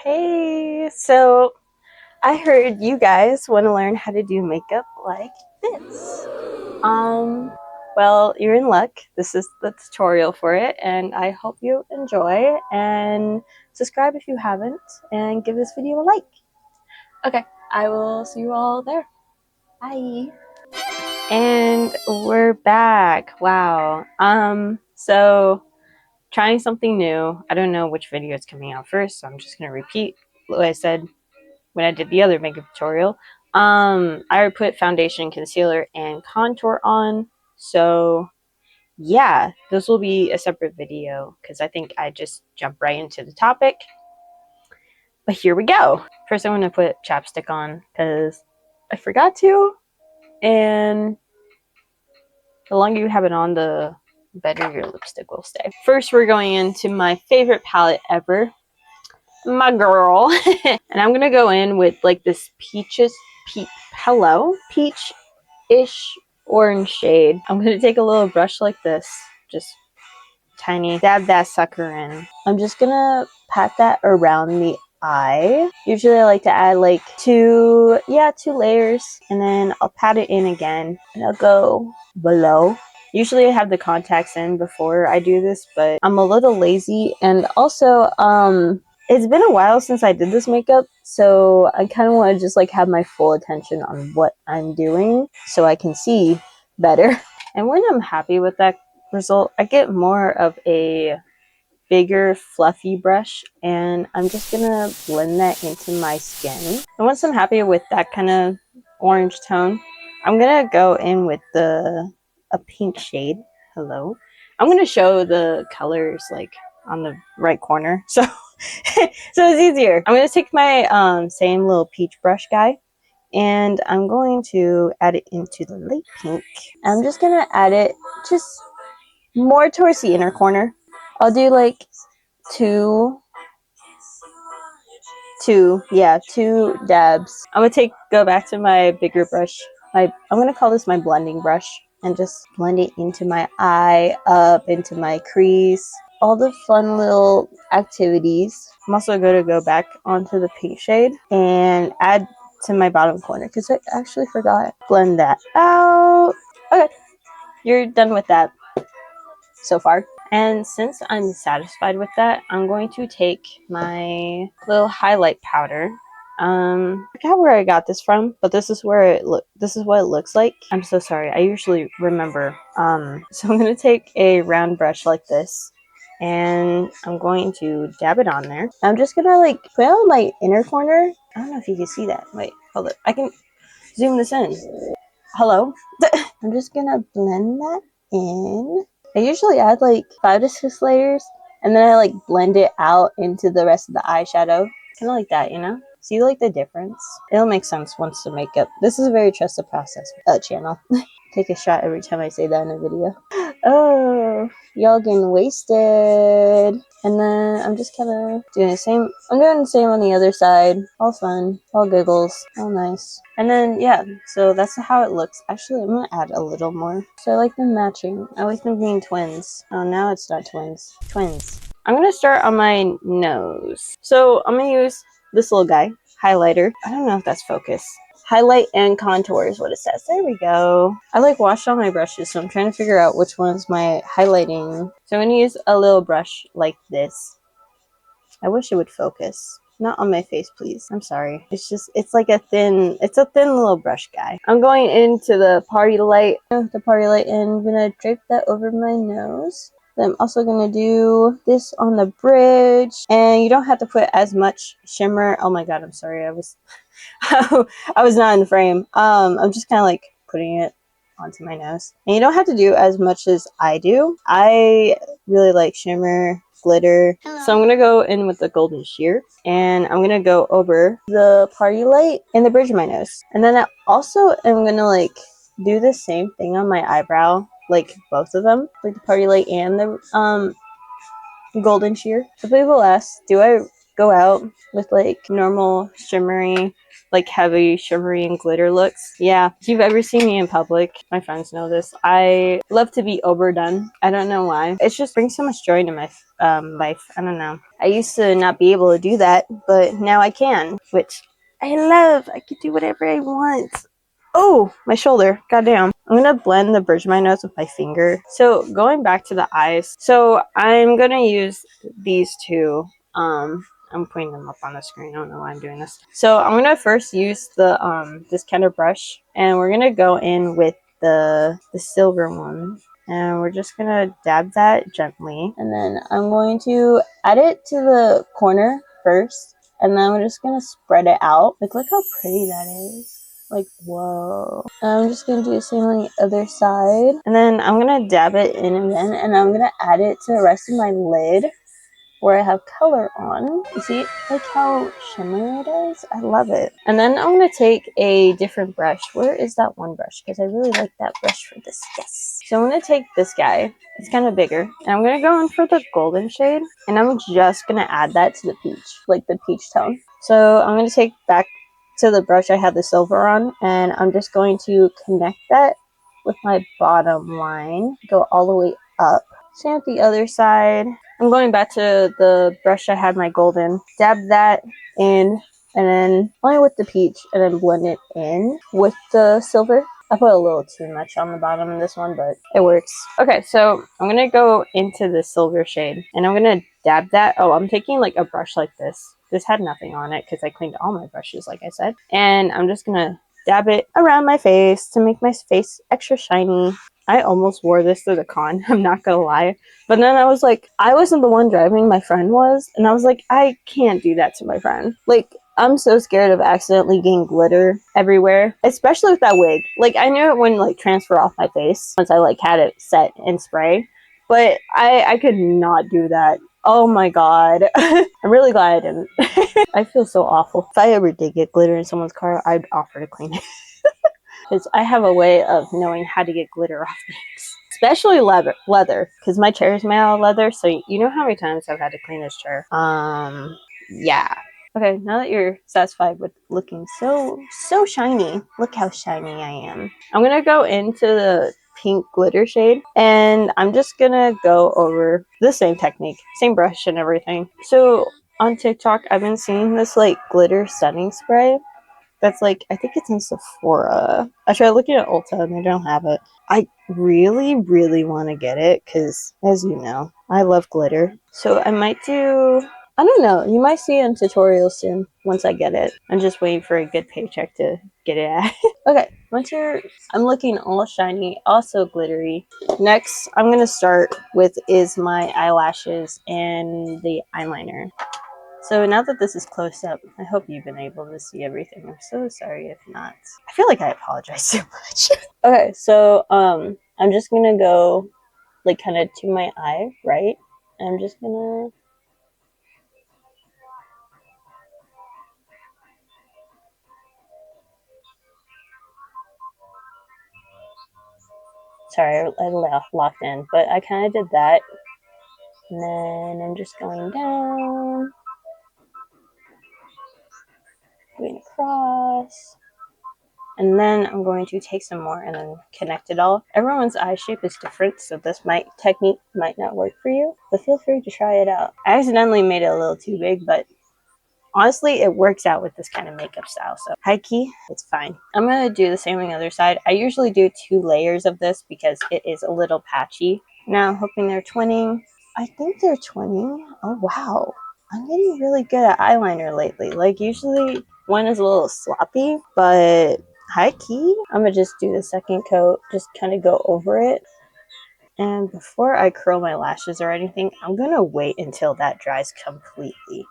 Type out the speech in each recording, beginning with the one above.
Hey, so I heard you guys want to learn how to do makeup like this. Well, you're in luck. This is the tutorial for it, and I hope you enjoy. And subscribe if you haven't, and give this video a like. Okay, I will see you all there. Bye. And we're back. Wow. So trying something new. I don't know which video is coming out first, so I'm just gonna repeat what I said when I did the other makeup tutorial. I would put foundation, concealer, and contour on. So yeah, this will be a separate video because I think I just jumped right into the topic. But here we go. First, I want to put chapstick on because I forgot to, and the longer you have it on, the better your lipstick will stay. First, we're going into my favorite palette ever, my girl. And I'm gonna go in with like this peachish orange shade. I'm gonna take a little brush like this, just tiny, dab that sucker in. I'm just gonna pat that around the eye. Usually I like to add like two layers, and then I'll pat it in again, and I'll go below. Usually I have the contacts in before I do this, but I'm a little lazy, and also it's been a while since I did this makeup, so I kind of want to just like have my full attention on what I'm doing so I can see better. And when I'm happy with that result, I get more of a bigger fluffy brush, and I'm just gonna blend that into my skin. And once I'm happy with that kind of orange tone, I'm gonna go in with a pink shade. Hello. I'm gonna show the colors like on the right corner, so so it's easier. I'm gonna take my same little peach brush guy, and I'm going to add it into the light pink. I'm just gonna add it just more towards the inner corner. I'll do like two dabs. I'm gonna go back to my bigger brush. I'm gonna call this my blending brush, and just blend it into my eye, up into my crease, all the fun little activities. I'm also going to go back onto the pink shade and add to my bottom corner because I actually forgot. Blend that out. Okay, you're done with that so far. And since I'm satisfied with that, I'm going to take my little highlight powder. I forgot where I got this from, but this is what it looks like. I'm so sorry. I usually remember. So I'm going to take a round brush like this, and I'm going to dab it on there. I'm just going to like put it on my inner corner. I don't know if you can see that. Wait, hold it. I can zoom this in. Hello. I'm just going to blend that in. I usually add like 5 to 6 layers, and then I like blend it out into the rest of the eyeshadow. Kind of like that, you know? See like the difference? It'll make sense once the makeup. This is a very trusted process channel. Take a shot every time I say that in a video. Oh, y'all getting wasted. And then I'm just kind of doing the same. I'm doing the same on the other side. All fun, all giggles, all nice. And then yeah, so that's how it looks. Actually, I'm gonna add a little more. So I like them matching. I like them being twins. Oh, now it's not twins. Twins. I'm gonna start on my nose. So I'm gonna use this little guy, highlighter. I don't know if that's focus. Highlight and contour is what it says. There we go. I like washed all my brushes, so I'm trying to figure out which one's my highlighting. So I'm going to use a little brush like this. I wish it would focus. Not on my face, please. I'm sorry. It's like a thin little brush guy. I'm going into the party light. And I'm going to drape that over my nose. I'm also going to do this on the bridge, and you don't have to put as much shimmer. Oh my god, I'm sorry. I was not in the frame. I'm just kind of like putting it onto my nose. And you don't have to do as much as I do. I really like shimmer, glitter. Hello. So I'm going to go in with the golden sheer, and I'm going to go over the party light and the bridge of my nose. And then I also am going to like do the same thing on my eyebrow. Like both of them, like the party light and the golden sheer. So people ask, do I go out with like normal shimmery like heavy shimmery and glitter looks. Yeah, if you've ever seen me in public, my friends know this, I love to be overdone. I don't know why. It just brings so much joy to my life. I don't know. I used to not be able to do that, but now I can, which I love. I can do whatever I want. Oh, my shoulder. Goddamn. I'm going to blend the bridge of my nose with my finger. So going back to the eyes. So I'm going to use these two. I'm putting them up on the screen. I don't know why I'm doing this. So I'm going to first use the this kind of brush. And we're going to go in with the silver one. And we're just going to dab that gently. And then I'm going to add it to the corner first. And then we're just going to spread it out. Like, look how pretty that is. Like, whoa. I'm just going to do the same on the other side. And then I'm going to dab it in again. And I'm going to add it to the rest of my lid where I have color on. You see, like how shimmery it is? I love it. And then I'm going to take a different brush. Where is that one brush? Because I really like that brush for this. Yes. So I'm going to take this guy. It's kind of bigger. And I'm going to go in for the golden shade. And I'm just going to add that to the peach, like the peach tone. So I'm going to take back to the brush I had the silver on. And I'm just going to connect that with my bottom line. Go all the way up. Same with the other side. I'm going back to the brush I had my golden. Dab that in, and then only with the peach, and then blend it in with the silver. I put a little too much on the bottom of this one, but it works. Okay, so I'm going to go into the silver shade, and I'm going to dab that. Oh, I'm taking like a brush like this. This had nothing on it because I cleaned all my brushes, like I said. And I'm just going to dab it around my face to make my face extra shiny. I almost wore this to the con, I'm not gonna lie. But then I was like, I wasn't the one driving, my friend was. And I was like, I can't do that to my friend. Like, I'm so scared of accidentally getting glitter everywhere, especially with that wig. Like, I knew it wouldn't like transfer off my face once I like had it set and spray. But I could not do that. Oh my god. I'm really glad I didn't. I feel so awful. If I ever did get glitter in someone's car, I'd offer to clean it. Because I have a way of knowing how to get glitter off things. Especially leather. Because my chair is made out of leather, so you know how many times I've had to clean this chair. Yeah. Okay, now that you're satisfied with looking so shiny, look how shiny I am. I'm going to go into the pink glitter shade, and I'm just going to go over the same technique, same brush and everything. So on TikTok, I've been seeing this like glitter setting spray. That's like, I think it's in Sephora. I tried looking at Ulta and they don't have it. I really, really want to get it because, as you know, I love glitter. So I might do, I don't know, you might see it in tutorials soon once I get it. I'm just waiting for a good paycheck to get it at. Okay, I'm looking all shiny, also glittery. Next, I'm going to start with is my eyelashes and the eyeliner. So now that this is close up, I hope you've been able to see everything. I'm so sorry if not. I feel like I apologize so much. Okay, so I'm just gonna go like kind of to my eye, right? And I'm just gonna sorry, I locked in, but I kind of did that. And then I'm just going down, going across. And then I'm going to take some more and then connect it all. Everyone's eye shape is different, so this technique might not work for you, but feel free to try it out. I accidentally made it a little too big, but honestly, it works out with this kind of makeup style, so high key, it's fine. I'm going to do the same on the other side. I usually do 2 layers of this because it is a little patchy. Now I'm hoping they're twinning. I think they're twinning. Oh, wow. I'm getting really good at eyeliner lately. Like, usually one is a little sloppy, but high key, I'm gonna just do the second coat, just kind of go over it. And before I curl my lashes or anything, I'm gonna wait until that dries completely.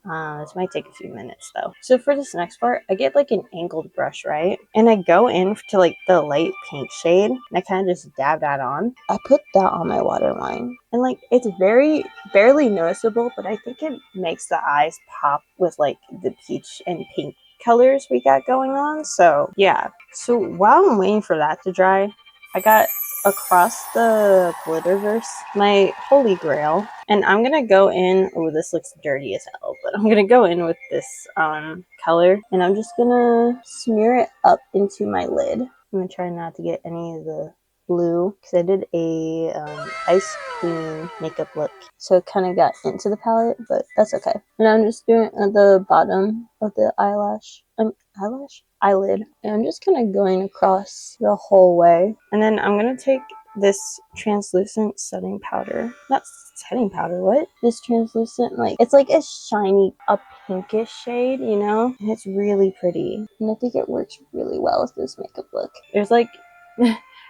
This might take a few minutes though. So for this next part, I get like an angled brush, right? And I go in to like the light pink shade and I kind of just dab that on. I put that on my waterline. And like, it's very barely noticeable, but I think it makes the eyes pop with like the peach and pink colors we got going on. So yeah. So while I'm waiting for that to dry, I got across the Glitterverse my holy grail, And I'm gonna go in, oh, this looks dirty as hell, but I'm gonna go in with this color, and I'm just gonna smear it up into my lid. I'm gonna try not to get any of the blue, because I did a ice cream makeup look, so it kind of got into the palette, but that's okay. And I'm just doing it at the bottom of the eyelid, and I'm just kind of going across the whole way. And then I'm gonna take this translucent setting powder, not setting powder, what? This translucent, like, it's like a shiny, a pinkish shade, you know? And it's really pretty. And I think it works really well with this makeup look. There's like,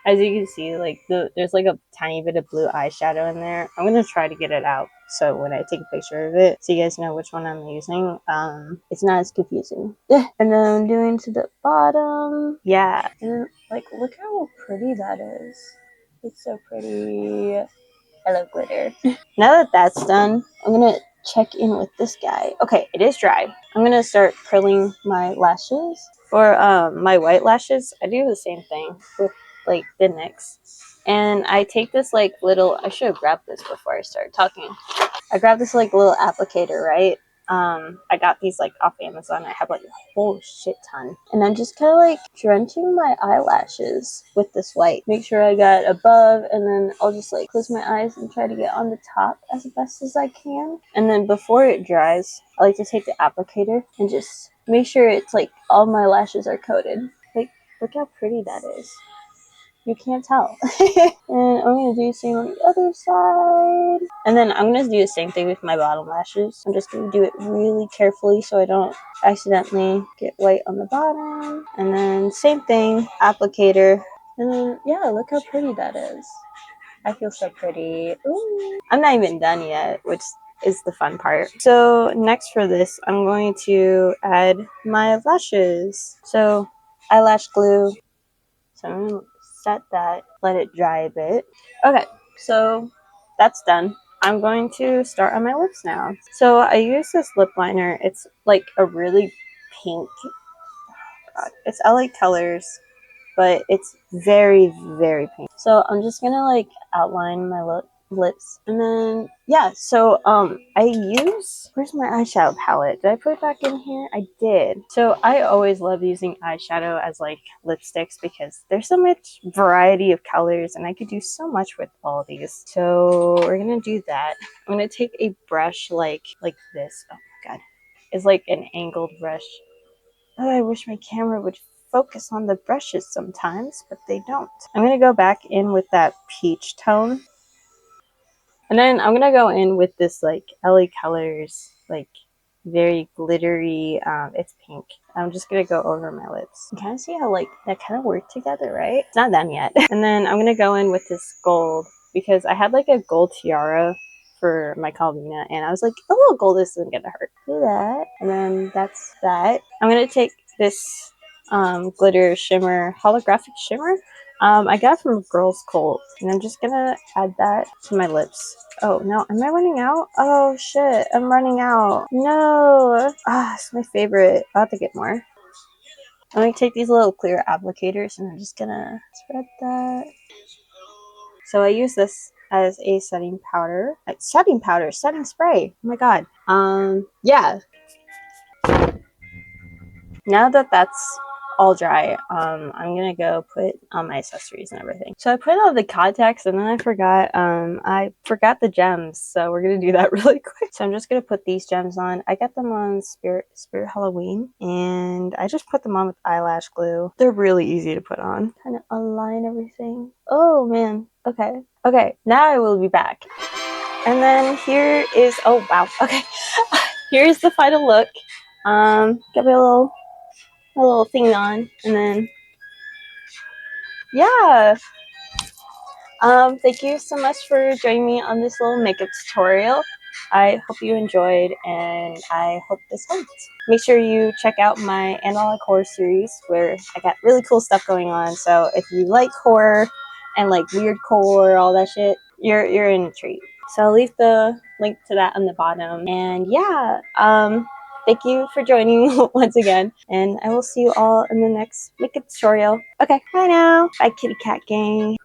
as you can see, like, there's like a tiny bit of blue eyeshadow in there. I'm gonna try to get it out, so when I take a picture of it, so you guys know which one I'm using, it's not as confusing. And then I'm doing to the bottom. Yeah. And, like, look how pretty that is. It's so pretty. I love glitter. Now that that's done, I'm gonna check in with this guy. Okay, it is dry. I'm gonna start curling my lashes. For my white lashes, I do the same thing with, like, the NYX. And I take this, like, little, I should have grabbed this before I started talking. I grabbed this, like, little applicator, right? I got these, like, off Amazon. I have, like, a whole shit ton. And I'm just kind of, like, drenching my eyelashes with this white. Make sure I got above, and then I'll just, like, close my eyes and try to get on the top as best as I can. And then before it dries, I like to take the applicator and just make sure it's, like, all my lashes are coated. Like, look how pretty that is. You can't tell. And I'm going to do the same on the other side. And then I'm going to do the same thing with my bottom lashes. I'm just going to do it really carefully so I don't accidentally get white on the bottom. And then same thing, applicator. And then, yeah, look how pretty that is. I feel so pretty. Ooh. I'm not even done yet, which is the fun part. So next for this, I'm going to add my lashes. So eyelash glue. So I'm going to set that, let it dry a bit. Okay, so that's done. I'm going to start on my lips now. So I use this lip liner. It's like a really pink, it's LA Colors, but it's very, very pink. So I'm just gonna, like, outline my lips, and then, yeah, so I use, where's my eyeshadow palette? Did I put it back in here? I did. So I always love using eyeshadow as, like, lipsticks because there's so much variety of colors, and I could do so much with all these. So we're gonna do that. I'm gonna take a brush like this. Oh my god, it's like an angled brush. Oh, I wish my camera would focus on the brushes sometimes, but they don't. I'm going to go back in with that peach tone. And then I'm going to go in with this, like, LA Colors, like, very glittery, it's pink. I'm just going to go over my lips. You kind of see how, like, that kind of worked together, right? It's not done yet. And then I'm going to go in with this gold because I had, like, a gold tiara for my Calvina, and I was like, a little gold isn't gonna hurt. Do that, and then that's that. I'm gonna take this glitter shimmer, holographic shimmer. I got it from Girls Cult, and I'm just gonna add that to my lips. Oh no, am I running out? Oh shit, I'm running out. No, it's my favorite. I'll have to get more. I'm gonna take these little clear applicators, and I'm just gonna spread that. So I use this as a setting powder. Setting spray. Oh my god. Yeah. Now that that's all dry, I'm gonna go put on my accessories and everything. So I put on the contacts, and then I forgot the gems, so we're gonna do that really quick. So I'm just gonna put these gems on. I got them on Spirit Halloween, and I just put them on with eyelash glue. They're really easy to put on. Kind of align everything. Oh man. Okay, now I will be back. And then here is, oh wow, okay. Here's the final look. Got my little thing on, and then, yeah. Thank you so much for joining me on this little makeup tutorial. I hope you enjoyed, and I hope this helped. Make sure you check out my Analog Horror series, where I got really cool stuff going on. So if you like horror and, like, weird core, all that shit, you're in a treat. So I'll leave the link to that on the bottom. And yeah, thank you for joining once again, and I will see you all in the next makeup tutorial. Okay, bye now. Bye, kitty cat gang.